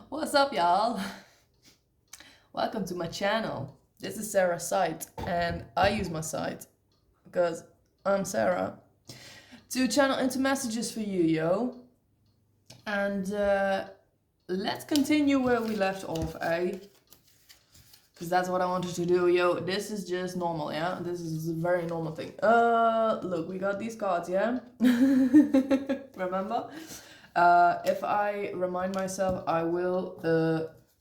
What's up, y'all? Welcome to my channel. This is Sarah's site, and I use my site because I'm Sarah to channel into messages for you, yo. And let's continue where we left off, eh? Because that's what I wanted to do, yo. This is just normal, yeah? This is a very normal thing. Look, we got these cards, yeah? Remember? If I remind myself, I will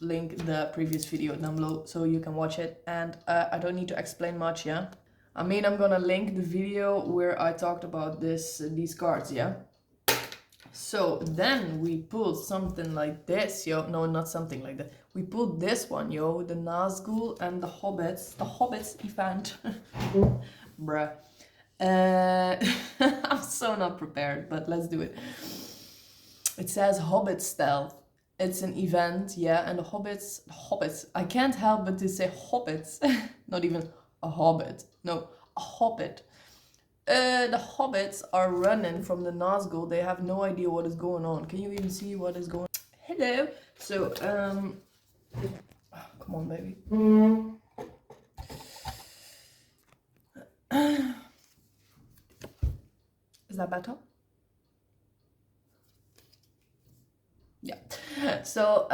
link the previous video down below so you can watch it. And I don't need to explain much, yeah? I mean, I'm gonna link the video where I talked about these cards, yeah? So then we pulled something like this, yo. No, not something like that. We pulled this one, yo. The Nazgul and the Hobbits. The Hobbits event. Bruh. I'm so not prepared, but let's do it. It says Hobbit stealth. It's an event, yeah, and the hobbits, I can't help but to say hobbits. Not even a hobbit, no, a hobbit. The hobbits are running from the Nazgul. They have no idea what is going on. Can you even see what is going on? Hello. So, come on, baby. Is that better? Yeah. So,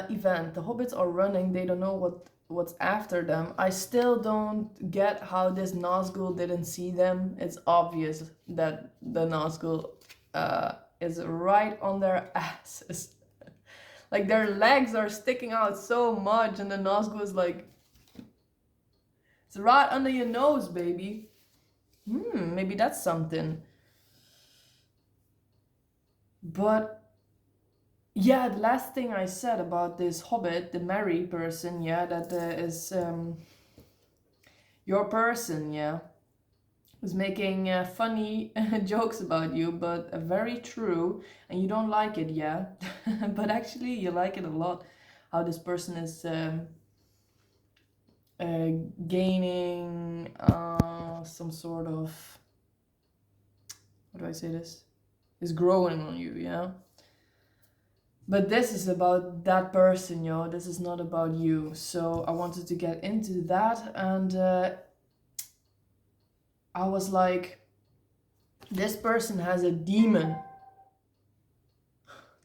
event. The hobbits are running. They don't know what's after them. I still don't get how this Nazgul didn't see them. It's obvious that the Nazgul is right on their asses. Like their legs are sticking out so much, and the Nazgul is like, it's right under your nose, baby. Maybe that's something. But yeah, the last thing I said about this hobbit, the merry person, yeah, that is your person, yeah, was making funny jokes about you, but very true, and you don't like it, yeah, but actually you like it a lot, how this person is gaining some sort of, how do I say this, is growing on you, yeah. But this is about that person, yo. This is not about you. So I wanted to get into that, and I was like, this person has a demon.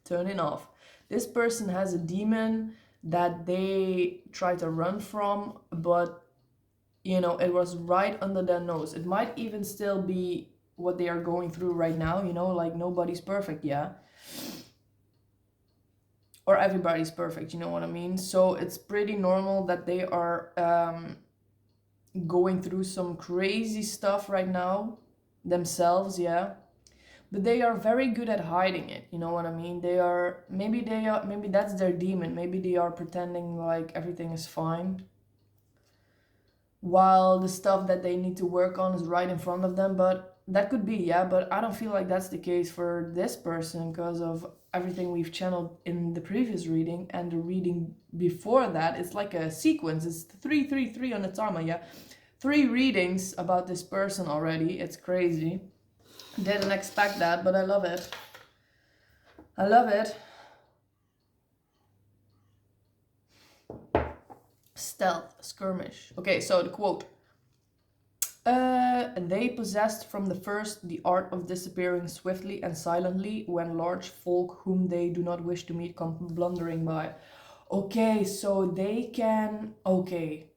Turn it off. This person has a demon that they try to run from, but you know, it was right under their nose. It might even still be what they are going through right now, you know, like nobody's perfect, yeah. Or everybody's perfect, you know what I mean? So it's pretty normal that they are going through some crazy stuff right now themselves, yeah. But they are very good at hiding it, you know what I mean? Maybe that's their demon. Maybe they are pretending like everything is fine, while the stuff that they need to work on is right in front of them. But that could be, yeah, but I don't feel like that's the case for this person because of everything we've channeled in the previous reading and the reading before that. It's like a sequence. It's 333 on the timer, yeah. 3 readings about this person already. It's crazy. Didn't expect that, but I love it. I love it. Stealth, skirmish. Okay, so the quote. They possessed from the first the art of disappearing swiftly and silently when large folk whom they do not wish to meet come blundering by. Okay, so they can... Okay,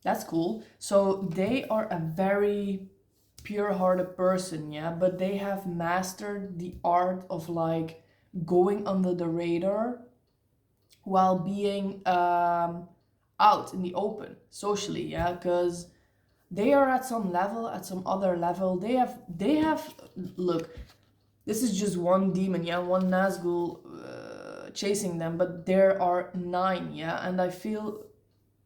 that's cool. So they are a very pure-hearted person, yeah? But they have mastered the art of, like, going under the radar while being out in the open, socially, yeah? Because they are at some level, at some other level. They have, look, this is just one demon, yeah, one Nazgul chasing them, but there are 9, yeah, and I feel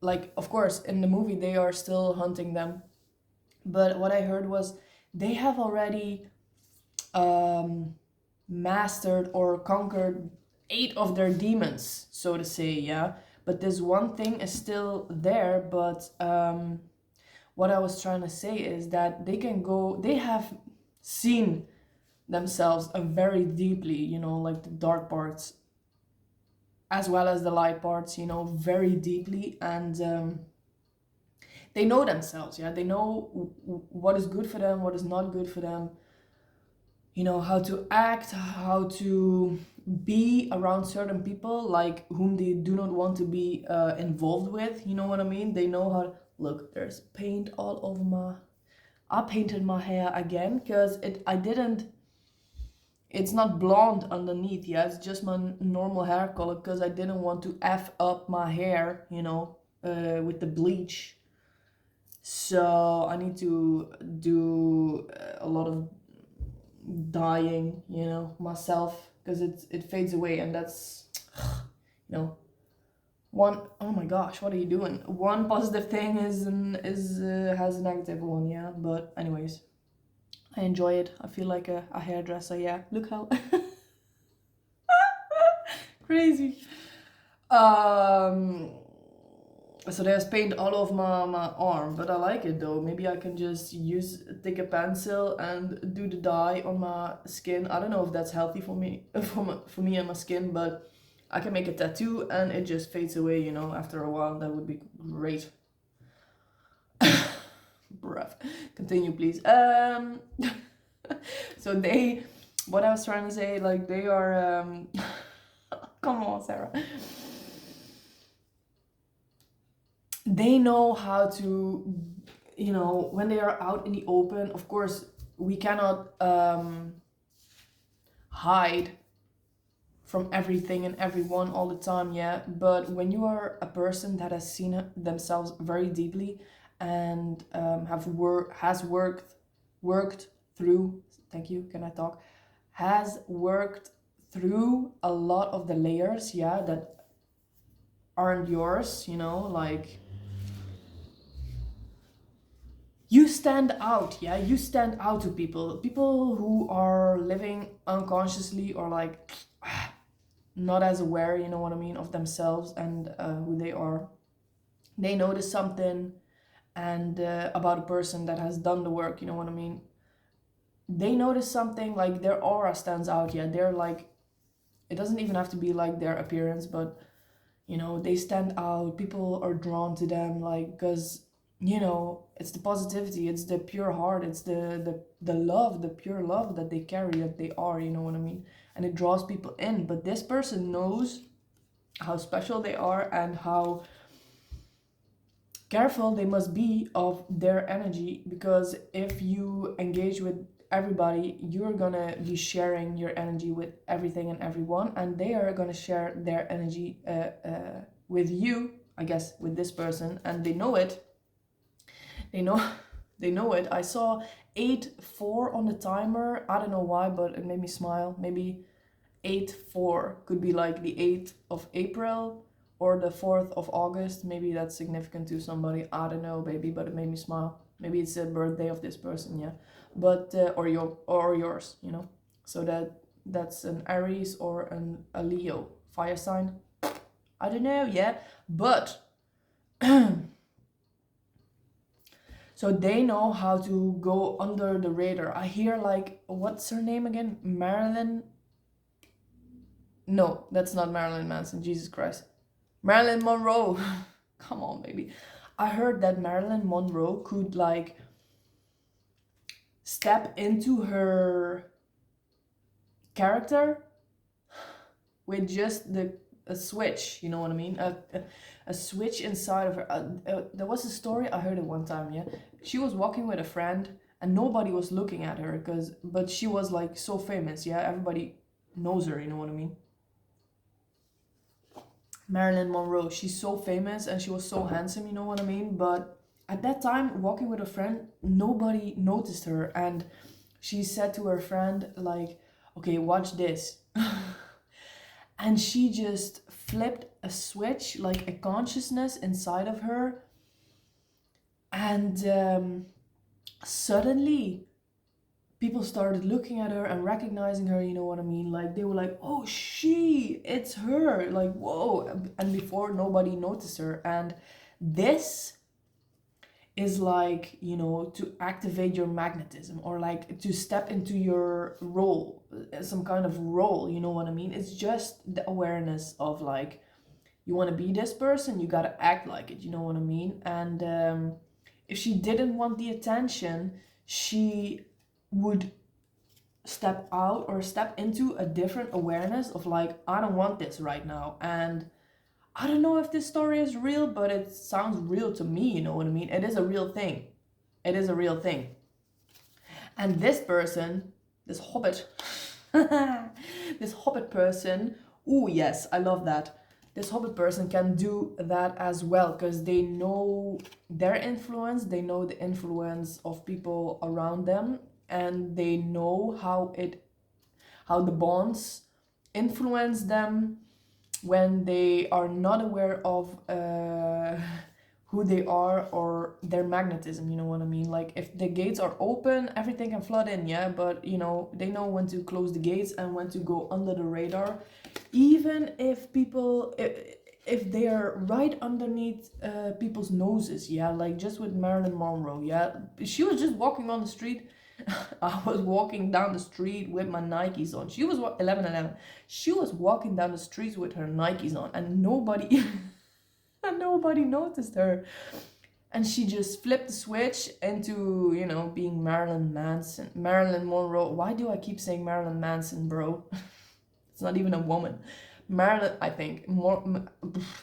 like, of course, in the movie they are still hunting them, but what I heard was they have already mastered or conquered 8 of their demons, so to say, yeah, but this one thing is still there, but what I was trying to say is that they have seen themselves very deeply, you know, like the dark parts as well as the light parts, you know, very deeply. And they know themselves, yeah, they know what is good for them, what is not good for them, you know, how to act, how to be around certain people like whom they do not want to be involved with, you know what I mean. They know how. Look, there's paint all over my, I painted my hair again because I didn't, it's not blonde underneath, yeah, it's just my normal hair color because I didn't want to F up my hair, you know, with the bleach. So I need to do a lot of dyeing, you know, myself, because it fades away, and that's, you know, one, oh my gosh, what are you doing? One positive thing is has a negative one, yeah. But anyways, I enjoy it. I feel like a hairdresser, yeah. Look how crazy. So there's paint all over my arm, but I like it though. Maybe I can just take a pencil and do the dye on my skin. I don't know if that's healthy for me, for me and my skin, but I can make a tattoo and it just fades away, you know, after a while. That would be great. Bruv. Continue, please. So what I was trying to say, like, they are, come on, Sarah. They know how to, you know, when they are out in the open, of course, we cannot hide from everything and everyone all the time, yeah. But when you are a person that has seen themselves very deeply and has worked through, thank you, can I talk? Has worked through a lot of the layers, yeah, that aren't yours, you know, like, you stand out, yeah, you stand out to people who are living unconsciously or like not as aware, you know what I mean, of themselves and who they are. They notice something and about a person that has done the work, you know what I mean. They notice something, like their aura stands out, yeah. They're like, it doesn't even have to be like their appearance, but you know, they stand out. People are drawn to them, like, because, you know, it's the positivity, it's the pure heart, it's the love, the pure love that they carry, that they are, you know what I mean. And it draws people in. But this person knows how special they are and how careful they must be of their energy, because if you engage with everybody, you're gonna be sharing your energy with everything and everyone, and they are gonna share their energy with you, I guess, with this person, and they know it. They know, they know it. I saw 8-4 on the timer. I don't know why, but it made me smile. Maybe 8-4 could be like the 8th of April or the 4th of August. Maybe that's significant to somebody. I don't know, baby, but it made me smile. Maybe it's the birthday of this person, yeah. But or yours, you know. So that's an Aries or a Leo fire sign. I don't know, yeah. But so they know how to go under the radar. I hear, like, what's her name again? Marilyn. No, that's not Marilyn Manson. Jesus Christ. Marilyn Monroe. Come on, baby. I heard that Marilyn Monroe could, like, step into her character with just a switch, you know what I mean? A switch inside of her. There was a story, I heard it one time, yeah. She was walking with a friend and nobody was looking at her, but she was, like, so famous, yeah. Everybody knows her, you know what I mean? Marilyn Monroe, she's so famous and she was so handsome, you know what I mean? But at that time, walking with a friend, nobody noticed her, and she said to her friend, like, okay, watch this. And she just flipped a switch, like a consciousness inside of her, and suddenly people started looking at her and recognizing her, you know what I mean? Like, they were like, oh, it's her, like, whoa. And before, nobody noticed her. And this is like, you know, to activate your magnetism, or like to step into your role, some kind of role, you know what I mean? It's just the awareness of like, you want to be this person, you got to act like it, you know what I mean? And if she didn't want the attention, she would step out or step into a different awareness of like, I don't want this right now. And I don't know if this story is real, but it sounds real to me, you know what I mean? It is a real thing. It is a real thing. And this person, this hobbit, this hobbit person, oh yes, I love that. This hobbit person can do that as well, because they know their influence, they know the influence of people around them, and they know how the bonds influence them when they are not aware of who they are or their magnetism, you know what I mean? Like if the gates are open, everything can flood in, yeah, but you know, they know when to close the gates and when to go under the radar, even if people, if they are right underneath people's noses, yeah, like just with Marilyn Monroe, yeah, she was just walking on the street. I was walking down the street with my Nikes on. She was 11:11. She was walking down the streets with her Nikes on, and nobody and nobody noticed her. And she just flipped the switch into, you know, being Marilyn Manson, Marilyn Monroe. Why do I keep saying Marilyn Manson, bro? It's not even a woman. Marilyn, I think.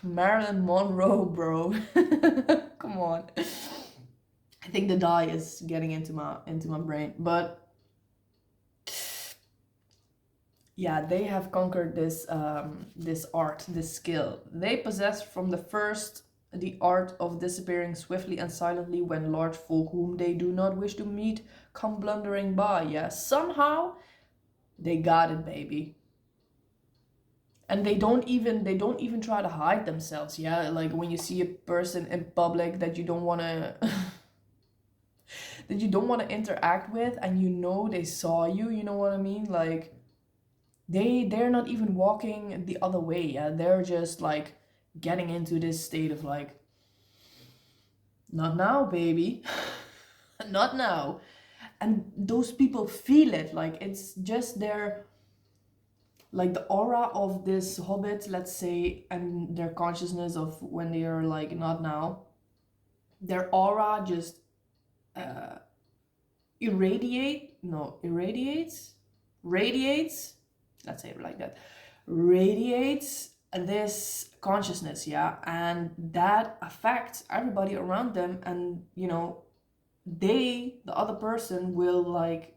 Marilyn Monroe, bro. Come on. I think the dye is getting into my brain. But yeah, they have conquered this this art, this skill. They possess from the first the art of disappearing swiftly and silently when large folk whom they do not wish to meet come blundering by. Yeah, somehow they got it, baby. And they don't even try to hide themselves. Yeah, like when you see a person in public that you don't want to that you don't want to interact with, and you know they saw you, you know what I mean? Like they're not even walking the other way, yeah, they're just like getting into this state of like, not now, baby. Not now. And those people feel it, like it's just their, like the aura of this hobbit, let's say, and their consciousness of when they are like, not now, their aura just uh radiates, let's say it like that, radiates this consciousness, yeah, and that affects everybody around them. And you know, the other person will like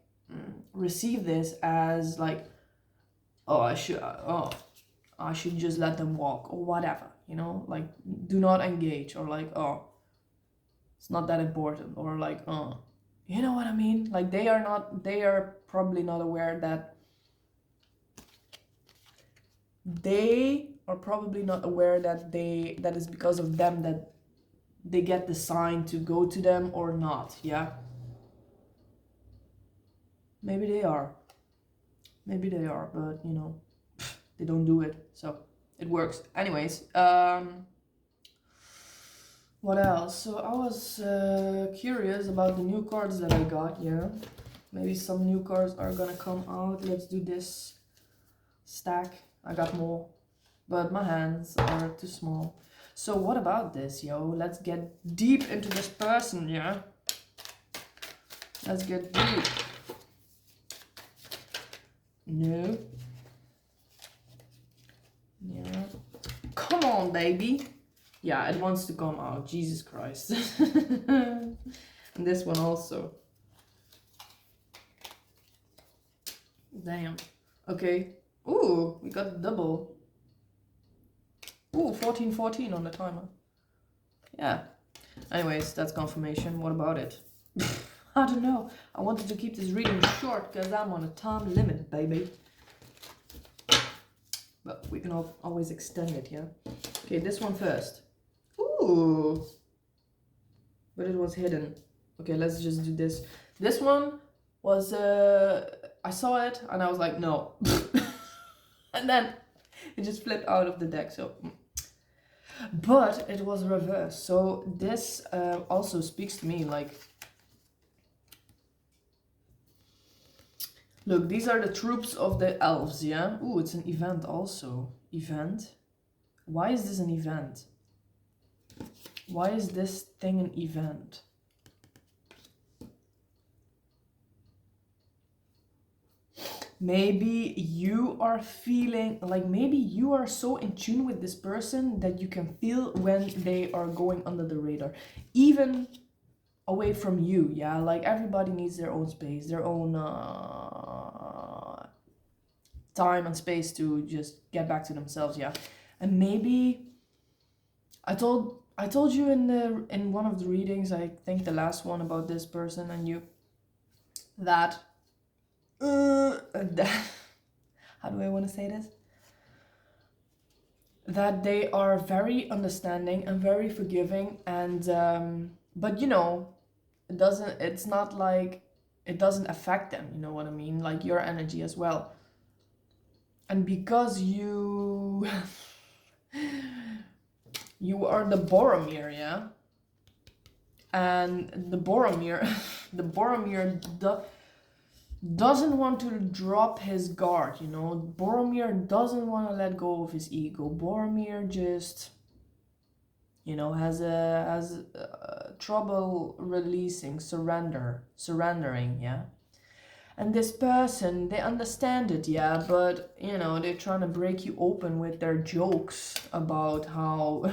receive this as like, oh, I should just let them walk or whatever, you know, like do not engage, or like, oh, it's not that important, or like, oh, you know what I mean? Like they are probably not aware that that is because of them that they get the sign to go to them or not, yeah? Maybe they are, but you know, they don't do it, so it works. Anyways, what else? So I was curious about the new cards that I got, yeah? Maybe some new cards are gonna come out. Let's do this stack. I got more, but my hands are too small. So what about this, yo? Let's get deep into this person, yeah? Let's get deep. No. Yeah. Come on, baby. Yeah, it wants to come out. Jesus Christ. And this one also. Damn. Okay. Ooh, we got double. Ooh, 14-14 on the timer. Yeah. Anyways, that's confirmation. What about it? I don't know. I wanted to keep this reading short because I'm on a time limit, baby. But we can always extend it, yeah? Okay, this one first. Ooh. But it was hidden. Okay, let's just do this. This one was, I saw it and I was like, no. And then it just flipped out of the deck, so. But it was reversed. So this also speaks to me like, look, these are the troops of the elves, yeah? Ooh, it's an event also. Event? Why is this an event? Why is this thing an event? Maybe you are feeling like, maybe you are so in tune with this person that you can feel when they are going under the radar, even away from you. Yeah, like everybody needs their own space, their own time and space to just get back to themselves. Yeah, and maybe I told you in one of the readings, I think the last one about this person and you, that that how do I want to say this? That they are very understanding and very forgiving, and but you know, it's not like it doesn't affect them, you know what I mean, like your energy as well. And because you you are the Boromir, yeah, and the Boromir the Boromir doesn't want to drop his guard, you know. Boromir doesn't want to let go of his ego. Boromir just, you know, has trouble releasing, surrendering, yeah. And this person, they understand it, yeah, but you know, they're trying to break you open with their jokes about how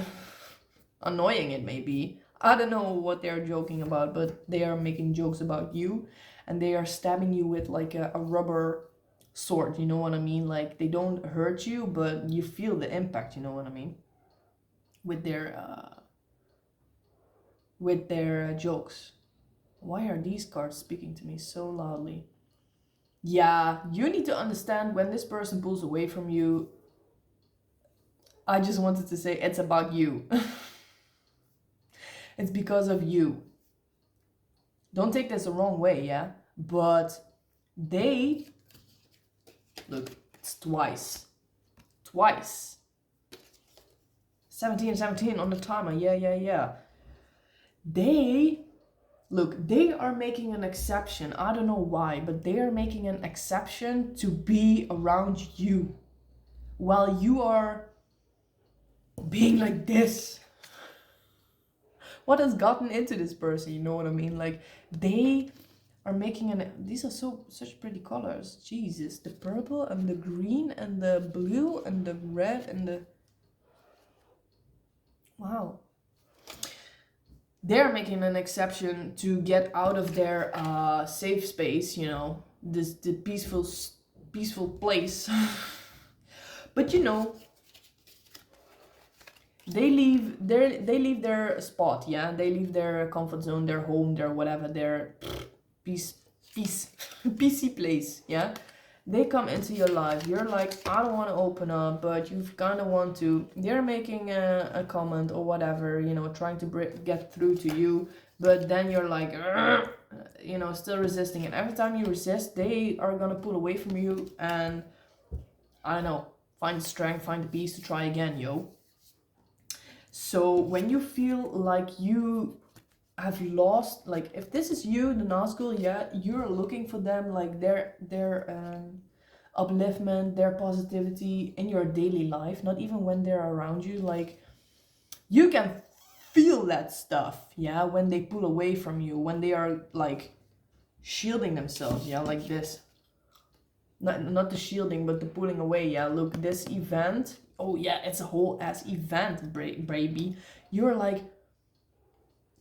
annoying it may be. I don't know what they're joking about, but they are making jokes about you, and they are stabbing you with like a rubber sword, you know what I mean? Like they don't hurt you, but you feel the impact, you know what I mean? With their jokes. Why are these cards speaking to me so loudly? Yeah, you need to understand when this person pulls away from you. I just wanted to say it's about you. It's because of you. Don't take this the wrong way, yeah? But they, look, it's twice. Twice. 17 on the timer, yeah. They, look, they are making an exception. I don't know why, but they are making an exception to be around you. While you are being like this. What has gotten into this person, you know what I mean? Like, they are making these are such pretty colors. Jesus, the purple and the green and the blue and the red and the, wow. They're making an exception to get out of their safe space, you know, the peaceful place. But you know, they leave their spot, yeah, they leave their comfort zone, their home, their whatever, their peace PC place, yeah. They come into your life, you're like, I don't want to open up, but you kind of want to. They're making a comment or whatever, you know, trying to get through to you, but then you're like, you know, still resisting, and every time you resist, they are gonna pull away from you, and I don't know, find the strength, find the peace to try again, yo. So when you feel like you have lost, like if this is you, the Nazgul, yeah, you're looking for them, like their upliftment, their positivity in your daily life, not even when they're around you, like you can feel that stuff, yeah, when they pull away from you, when they are like shielding themselves, yeah, like this. Not the shielding, but the pulling away, yeah. Look, this event, oh yeah, it's a whole ass event, baby. You're like,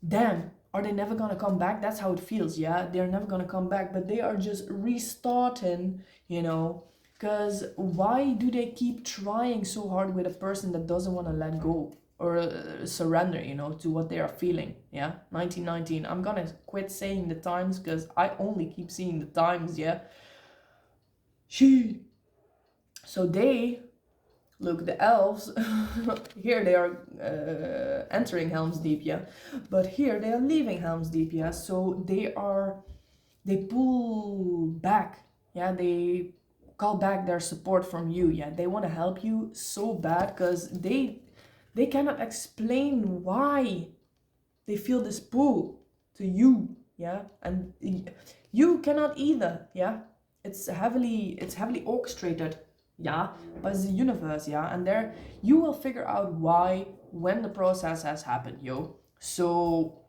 damn, are they never gonna come back? That's how it feels, yeah. They're never gonna come back, but they are just restarting, you know. Because why do they keep trying so hard with a person that doesn't want to let go or surrender, you know, to what they are feeling, yeah. 1919, I'm gonna quit saying the times because I only keep seeing the times, yeah. So they, look, the elves, here they are entering Helm's Deep, yeah, but here they are leaving Helm's Deep, yeah. So they pull back, yeah, they call back their support from you, yeah. They want to help you so bad because they They cannot explain why they feel this pull to you, yeah, and you cannot either, yeah. It's heavily orchestrated, yeah, by the universe, yeah, and there you will figure out why when the process has happened, yo. So,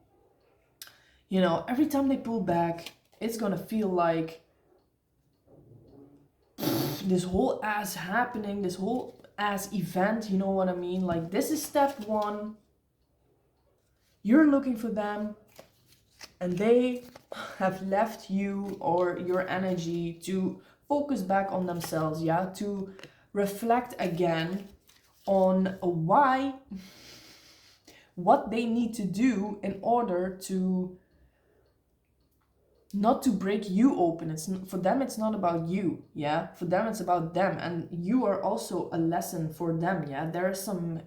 you know, every time they pull back, it's gonna feel like this whole ass happening, this whole ass event, you know what I mean? Like, this is step one. You're looking for them, and they have left you or your energy to focus back on themselves, yeah, to reflect again on why, what they need to do in order to not to break you open. It's for them, it's not about you, yeah, for them it's about them, and you are also a lesson for them, yeah. There's some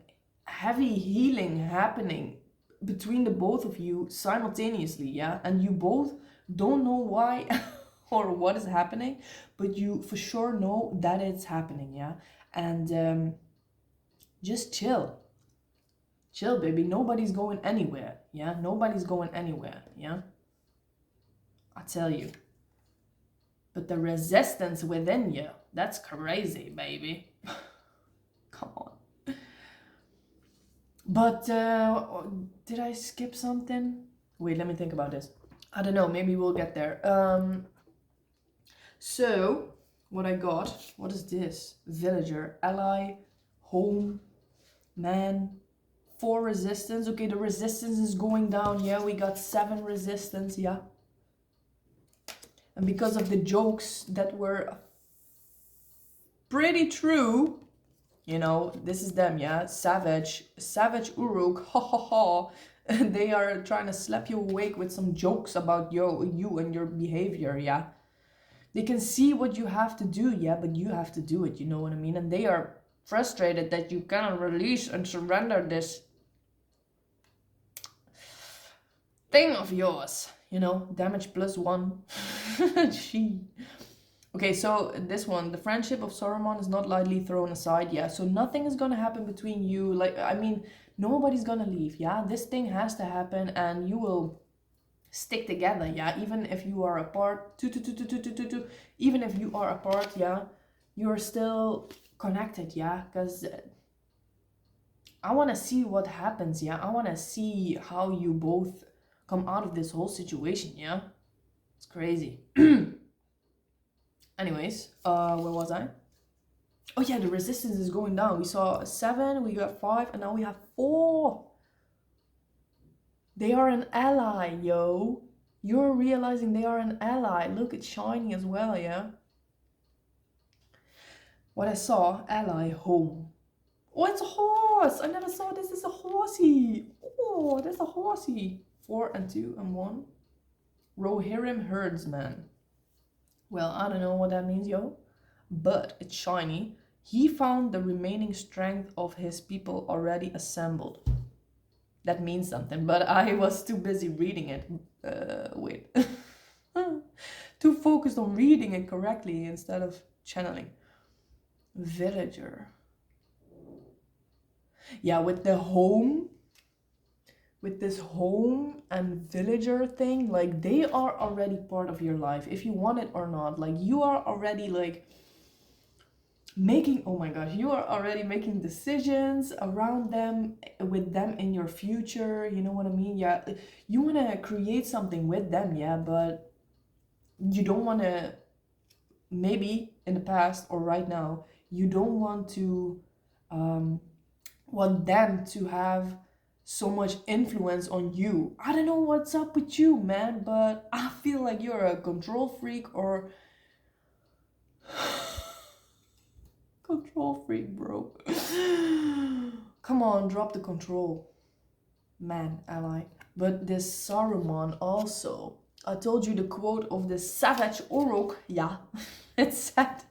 heavy healing happening between the both of you simultaneously, yeah, and you both don't know why or what is happening, but you for sure know that it's happening, yeah. And just chill, baby. Nobody's going anywhere, yeah. Nobody's going anywhere, yeah, I tell you. But the resistance within you, that's crazy, baby. Come on. But did I skip something? Wait, let me think about this. I don't know, maybe we'll get there. So, what I got, what is this? Villager, ally, home, man, 4 resistance. Okay, the resistance is going down. Yeah, we got 7 resistance, yeah. And because of the jokes that were pretty true, you know, this is them, yeah. Savage Uruk, ha ha ha. And they are trying to slap you awake with some jokes about you and your behavior, yeah. They can see what you have to do, yeah, but you have to do it, you know what I mean? And they are frustrated that you cannot release and surrender this thing of yours, you know, damage +1. Gee. Okay, so this one, the friendship of Saruman is not lightly thrown aside, yeah. So nothing is gonna happen between you, like, I mean, nobody's gonna leave, yeah. This thing has to happen, and you will stick together, yeah. Even if you are apart, even if you are apart, yeah, you're still connected, yeah. Because I want to see what happens, yeah. I want to see how you both come out of this whole situation, yeah. It's crazy. Anyways, where was I? Oh yeah, the resistance is going down. We saw 7, we got 5, and now we have 4. They are an ally, yo. You're realizing they are an ally. Look, it's shiny as well, yeah. What I saw, ally, home. Oh, it's a horse. I never saw this. It's a horsey. Oh, there's a horsey. 4 and 2 and 1. Rohirrim herdsman. Well, I don't know what that means, yo. But it's shiny. He found the remaining strength of his people already assembled. That means something, but I was too busy reading it. Wait. Too focused on reading it correctly instead of channeling. Villager. Yeah, with the home, with this home and villager thing, like, they are already part of your life, if you want it or not. Like, you are already, like, making, oh my gosh, you are already making decisions around them, with them in your future, you know what I mean? Yeah, you want to create something with them, yeah, but you don't want to, maybe in the past or right now, you don't want to want them to have so much influence on you. I don't know what's up with you, man, but I feel like you're a control freak, or control freak, bro. Come on, drop the control, man, ally. But this Saruman also, I told you the quote of the savage Uruk, yeah. It said,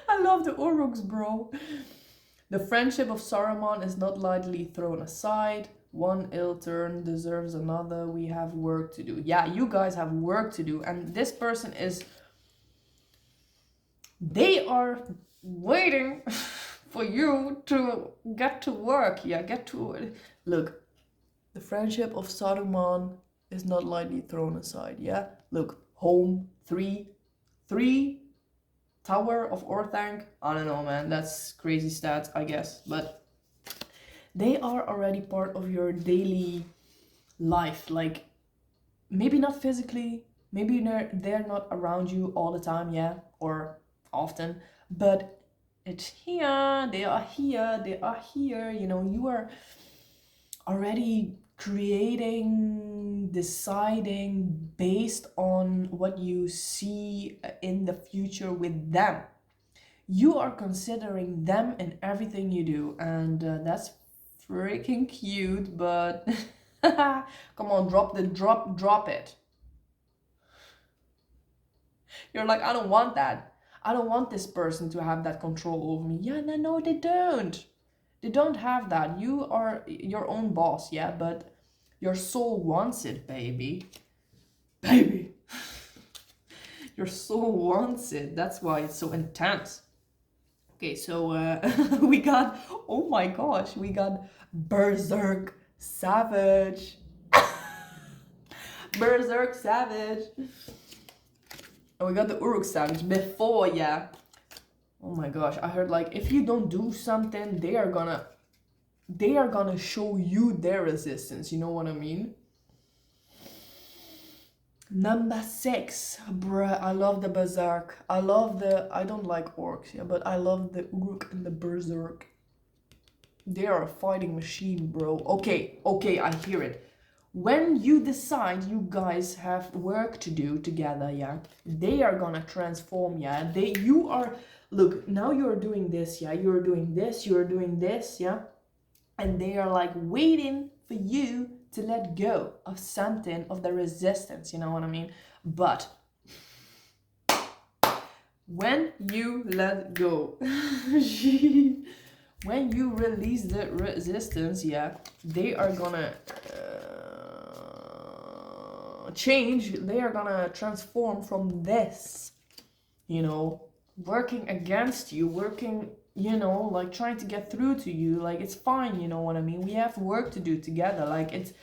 I love the Uruks, bro. The friendship of Saruman is not lightly thrown aside. One ill turn deserves another. We have work to do. Yeah, you guys have work to do. And this person is... They are waiting for you to get to work, yeah, get to look. The friendship of Saruman is not lightly thrown aside, yeah? Look, home, three, Tower of Orthanc. I don't know, man, that's crazy stats, I guess. But they are already part of your daily life. Like, maybe not physically, maybe they're not around you all the time, yeah? Or often. But it's here, they are here, they are here. You know, you are already creating, deciding based on what you see in the future with them. You are considering them in everything you do, and that's freaking cute, but come on, drop it. You're like, I don't want that. I don't want this person to have that control over me. Yeah, no, they don't. They don't have that. You are your own boss, yeah, but your soul wants it, baby. Baby. Your soul wants it. That's why it's so intense. Okay, so we got, oh my gosh, we got Berserk Savage. Berserk Savage. And we got the Uruk Savage before, yeah. Oh my gosh, I heard like if you don't do something, they are gonna show you their resistance, you know what I mean? Number 6, bruh, I love the Berserk. I don't like orcs, yeah, but I love the Uruk and the Berserk. They are a fighting machine, bro. Okay, I hear it. When you decide you guys have work to do together, yeah, they are gonna transform, yeah. Look, now you're doing this, yeah, you're doing this, yeah, and they are like waiting for you to let go of something of the resistance, you know what I mean? But when you let go, when you release the resistance, yeah, they are gonna change, they are gonna transform from this, you know, working against you, working, you know, like trying to get through to you. Like, it's fine, you know what I mean? We have work to do together. Like, it's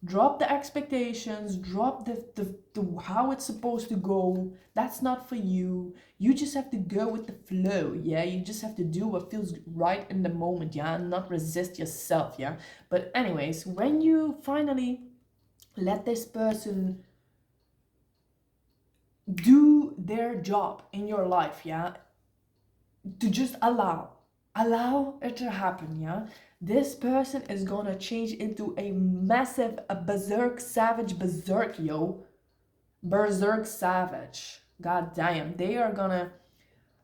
drop the expectations, drop the how it's supposed to go. That's not for you. You just have to go with the flow, yeah. You just have to do what feels right in the moment, yeah, and not resist yourself, yeah. But anyways, when you finally let this person do their job in your life, yeah, to just allow it to happen, yeah, this person is gonna change into a massive, a berserk savage berserk, yo. Berserk savage, god damn. They are gonna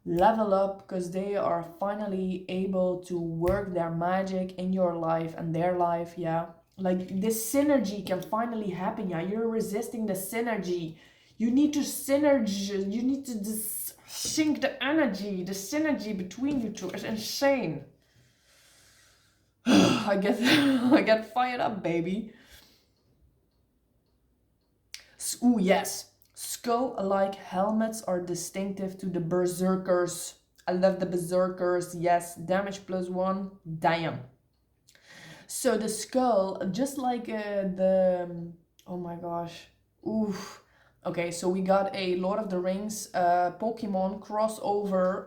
level up because they are finally able to work their magic in your life and their life, yeah. Like, this synergy can finally happen, yeah. You're resisting the synergy. You need to synergy, you need to sync the energy, the synergy between you two is insane. I get fired up, baby. Ooh, yes. Skull-alike helmets are distinctive to the berserkers. I love the berserkers. Yes, damage +1. Damn. So the skull, just like oh my gosh. Oof. Okay, so we got a Lord of the Rings Pokemon crossover.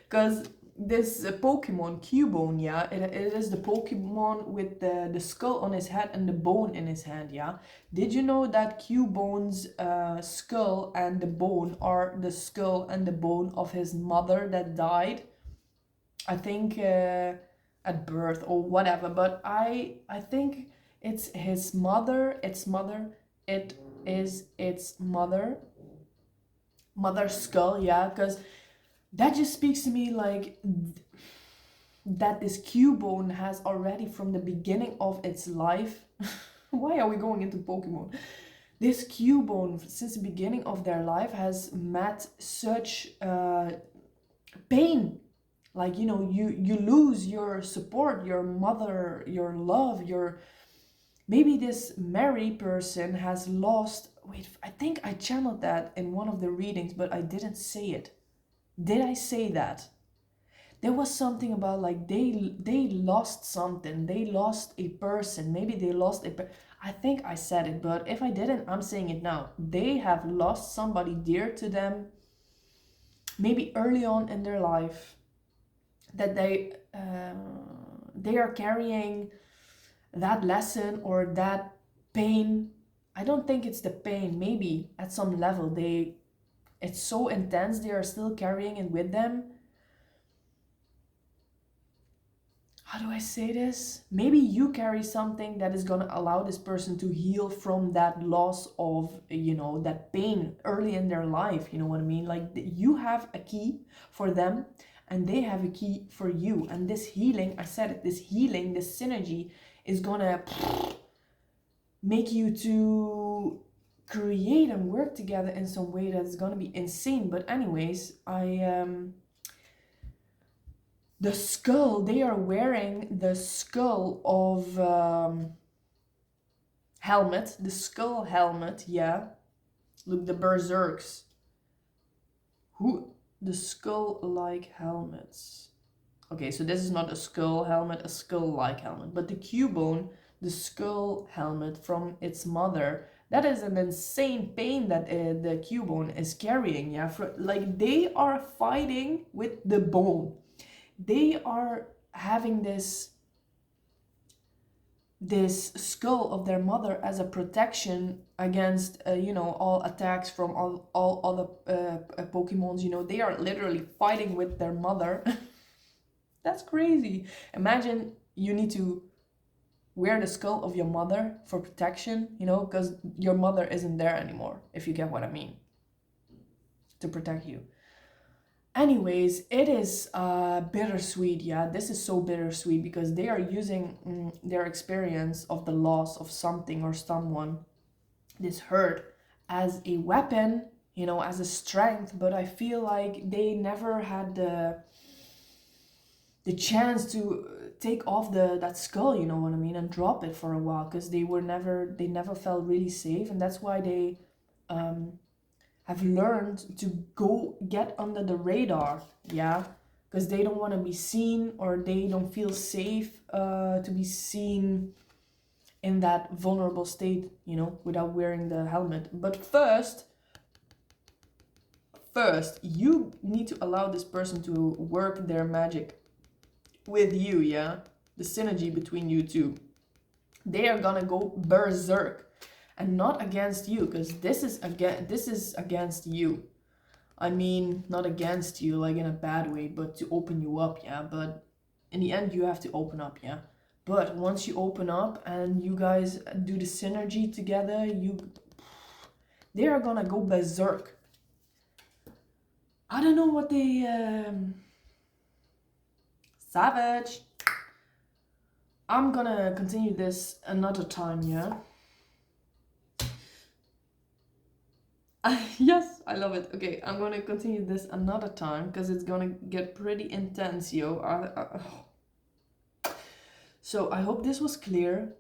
Because this Pokemon Cubone, yeah, it is the Pokemon with the skull on his head and the bone in his hand, yeah. Did you know that Cubone's skull and the bone are the skull and the bone of his mother that died? I think at birth or whatever, but I think it's his mother, its mother, it is its mother's skull, yeah, because that just speaks to me like that this Cubone has already from the beginning of its life. Why are we going into Pokemon? This Cubone, since the beginning of their life, has met such pain. Like, you know, you lose your support, your mother, your love, your... Maybe this Mary person has lost... Wait, I think I channeled that in one of the readings, but I didn't say it. Did I say that? There was something about like they lost something. They lost a person. Maybe they lost I think I said it, but if I didn't, I'm saying it now. They have lost somebody dear to them, maybe early on in their life, that they are carrying that lesson or that pain. I don't think it's the pain. Maybe at some level it's so intense they are still carrying it with them. How do I say this? Maybe you carry something that is going to allow this person to heal from that loss of, that pain early in their life. You know what I mean? Like you have a key for them and they have a key for you. And this healing, I said it, this healing, this synergy is going to make you to create and work together in some way that is going to be insane. But anyways, the skull, they are wearing the skull of helmet, the skull helmet, yeah. Look, the Berserks. The skull-like helmets. Okay, so this is not a skull helmet, a skull-like helmet, but the Cubone, the skull helmet from its mother, that is an insane pain that the Cubone is carrying, yeah. Like they are fighting with the bone. They are having this skull of their mother as a protection against all attacks from all other Pokemons. They are literally fighting with their mother. That's crazy. Imagine you need to wear the skull of your mother for protection, because your mother isn't there anymore, if you get what I mean, to protect you. Anyways, it is bittersweet, yeah. This is so bittersweet because they are using their experience of the loss of something or someone, this hurt, as a weapon, as a strength. But I feel like they never had the chance to take off that skull, you know what I mean, and drop it for a while, because they never felt really safe, and that's why they have learned to go get under the radar, yeah, because they don't want to be seen, or they don't feel safe to be seen in that vulnerable state, without wearing the helmet. But first, you need to allow this person to work their magic with you, yeah, the synergy between you two. They are gonna go berserk. And not against you, because this is against you. I mean, not against you like in a bad way, but to open you up, yeah. But in the end, you have to open up, yeah. But once you open up and you guys do the synergy together, they are gonna go berserk. I don't know what they savage. I'm gonna continue this another time, yeah. Yes, I love it. Okay, I'm gonna continue this another time because it's gonna get pretty intense, yo. So I hope this was clear.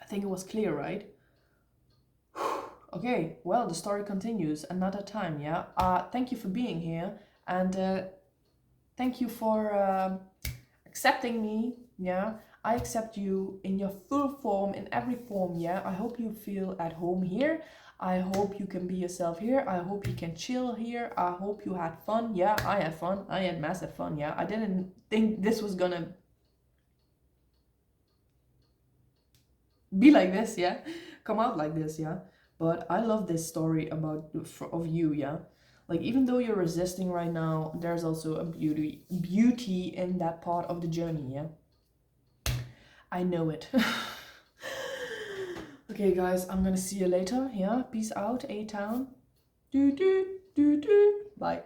I think it was clear, right? Okay, well, the story continues another time, yeah. Thank you for being here, and thank you for accepting me, yeah. I accept you in your full form, in every form, yeah. I hope you feel at home here. I hope you can be yourself here. I hope you can chill here. I hope you had fun. Yeah, I had fun. I had massive fun, yeah. I didn't think this was gonna be like this, yeah. Come out like this, yeah. But I love this story of you, yeah. Like, even though you're resisting right now, there's also a beauty in that part of the journey, yeah. I know it. Okay, guys, I'm gonna see you later. Yeah, peace out, A-Town. Bye.